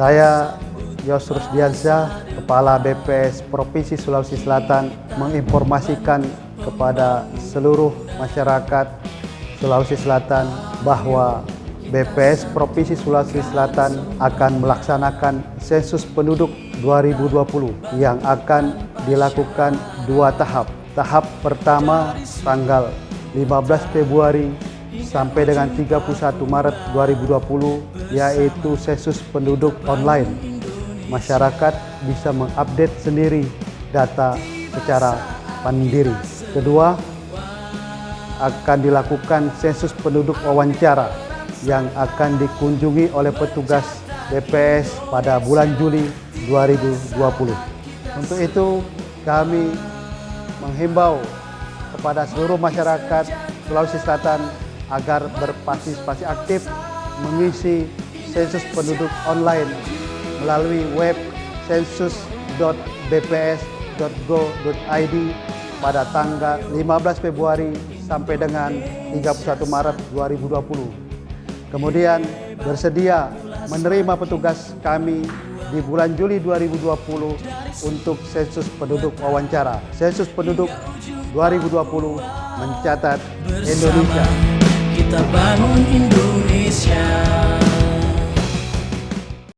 Saya Yusrus Diansyah, Kepala BPS Provinsi Sulawesi Selatan, menginformasikan kepada seluruh masyarakat Sulawesi Selatan bahwa BPS Provinsi Sulawesi Selatan akan melaksanakan sensus penduduk 2020 yang akan dilakukan 2 tahap. Tahap pertama tanggal 15 Februari sampai dengan 31 Maret 2020, yaitu sensus penduduk online. Masyarakat bisa mengupdate sendiri data secara mandiri. Kedua, akan dilakukan sensus penduduk wawancara yang akan dikunjungi oleh petugas BPS pada bulan Juli 2020. Untuk itu, kami menghimbau kepada seluruh masyarakat Sulawesi Selatan agar berpartisipasi aktif mengisi sensus penduduk online melalui web sensus.bps.go.id pada tanggal 15 Februari sampai dengan 31 Maret 2020. Kemudian bersedia menerima petugas kami di bulan Juli 2020 untuk sensus penduduk wawancara. Sensus penduduk 2020 mencatat Indonesia. Kita bangun Indonesia.